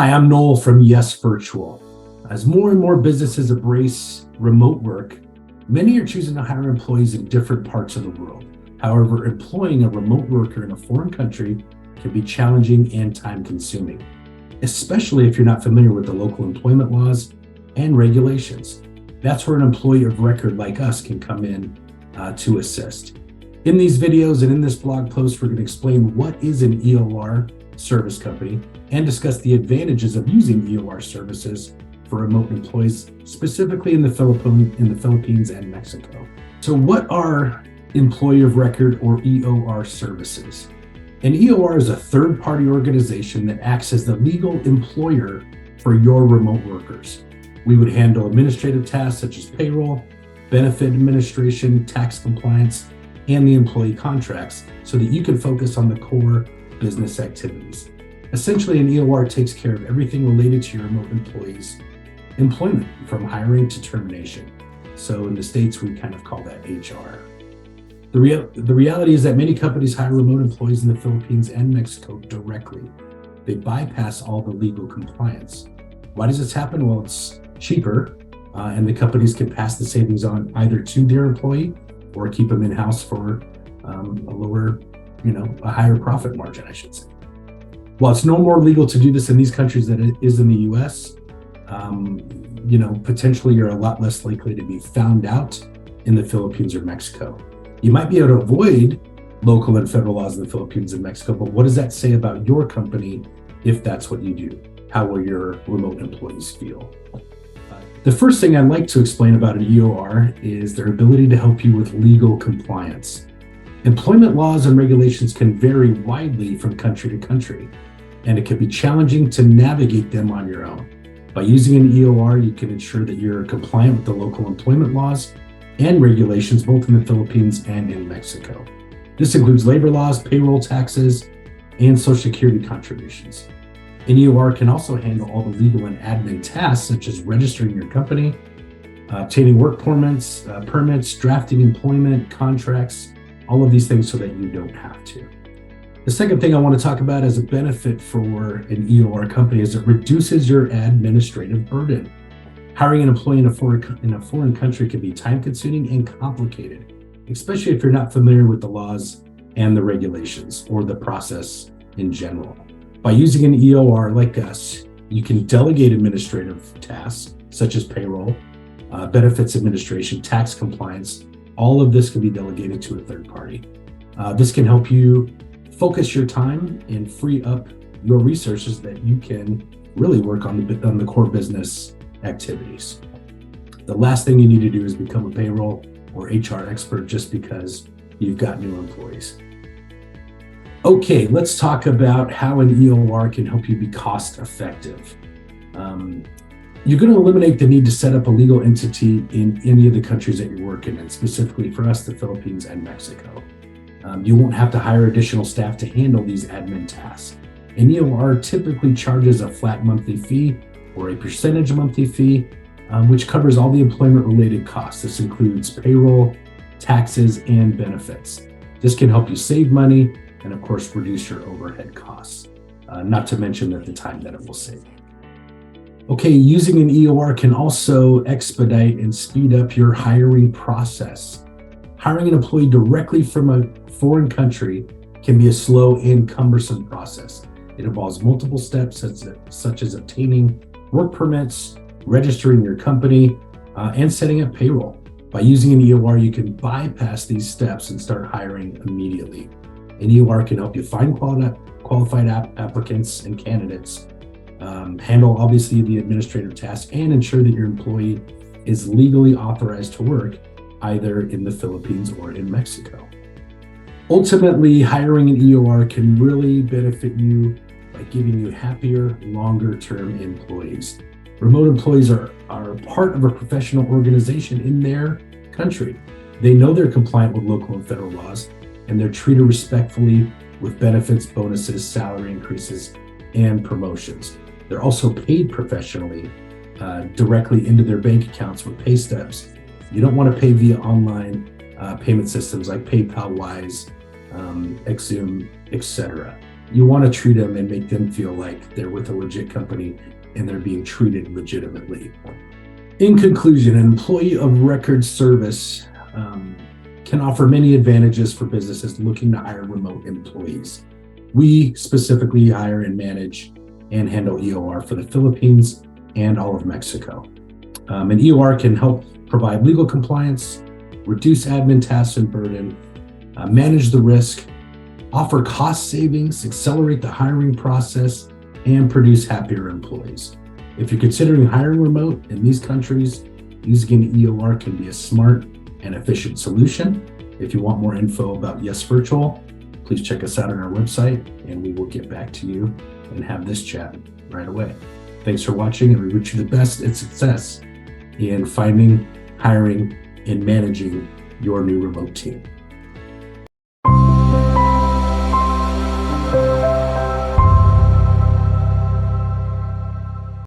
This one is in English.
Hi, I'm Noel from yesVIRTUAL. As more and more businesses embrace remote work, many are choosing to hire employees in different parts of the world. However, employing a remote worker in a foreign country can be challenging and time-consuming, especially if you're not familiar with the local employment laws and regulations. That's where an employee of record like us can come in to assist. In these videos and in this blog post, we're going to explain what is an EOR service company and discuss the advantages of using EOR services for remote employees, specifically in the Philippines and Mexico. So what are employee of record or EOR services? An EOR is a third-party organization that acts as the legal employer for your remote workers. We would handle administrative tasks such as payroll, benefit administration, tax compliance, and the employee contracts so that you can focus on the core business activities. Essentially, an EOR takes care of everything related to your remote employees' employment, from hiring to termination. So in the States, we kind of call that HR. The reality is that many companies hire remote employees in the Philippines and Mexico directly. They bypass all the legal compliance. Why does this happen? Well, it's cheaper, and the companies can pass the savings on either to their employee or keep them in-house for a higher profit margin, I should say. While it's no more legal to do this in these countries than it is in the US, potentially you're a lot less likely to be found out in the Philippines or Mexico. You might be able to avoid local and federal laws in the Philippines and Mexico, but what does that say about your company if that's what you do? How will your remote employees feel? The first thing I'd like to explain about an EOR is their ability to help you with legal compliance. Employment laws and regulations can vary widely from country to country, and it can be challenging to navigate them on your own. By using an EOR, you can ensure that you're compliant with the local employment laws and regulations, both in the Philippines and in Mexico. This includes labor laws, payroll taxes, and Social Security contributions. An EOR can also handle all the legal and admin tasks, such as registering your company, obtaining work permits, drafting employment contracts, all of these things so that you don't have to. The second thing I want to talk about as a benefit for an EOR company is it reduces your administrative burden. Hiring an employee in a foreign country can be time-consuming and complicated, especially if you're not familiar with the laws and the regulations or the process in general. By using an EOR like us, you can delegate administrative tasks such as payroll, benefits administration, tax compliance. All of this can be delegated to a third party. This can help you focus your time and free up your resources that you can really work on the core business activities. The last thing you need to do is become a payroll or HR expert just because you've got new employees. Okay, let's talk about how an EOR can help you be cost effective. You're going to eliminate the need to set up a legal entity in any of the countries that you're working in, specifically for us, the Philippines and Mexico. You won't have to hire additional staff to handle these admin tasks. An EOR typically charges a flat monthly fee or a percentage monthly fee, which covers all the employment-related costs. This includes payroll, taxes, and benefits. This can help you save money and, of course, reduce your overhead costs, not to mention the time that it will save. Okay, using an EOR can also expedite and speed up your hiring process. Hiring an employee directly from a foreign country can be a slow and cumbersome process. It involves multiple steps such as obtaining work permits, registering your company, and setting up payroll. By using an EOR, you can bypass these steps and start hiring immediately. An EOR can help you find qualified applicants and candidates, handle obviously the administrative tasks, and ensure that your employee is legally authorized to work either in the Philippines or in Mexico. Ultimately, hiring an EOR can really benefit you by giving you happier, longer-term employees. Remote employees are part of a professional organization in their country. They know they're compliant with local and federal laws, and they're treated respectfully with benefits, bonuses, salary increases, and promotions. They're also paid professionally directly into their bank accounts with pay stubs. You don't want to pay via online payment systems like PayPal, Wise, Exum, etc. you want to treat them and make them feel like they're with a legit company and they're being treated legitimately. In conclusion, an employee of record service can offer many advantages for businesses looking to hire remote employees. We specifically hire and manage and handle EOR for the Philippines and all of Mexico. An EOR can help provide legal compliance, reduce admin tasks and burden, manage the risk, offer cost savings, accelerate the hiring process, and produce happier employees. If you're considering hiring remote in these countries, using an EOR can be a smart and efficient solution. If you want more info about yesVIRTUAL, please check us out on our website, and we will get back to you and have this chat right away. Thanks for watching, and we wish you the best and success in finding, hiring, and managing your new remote team.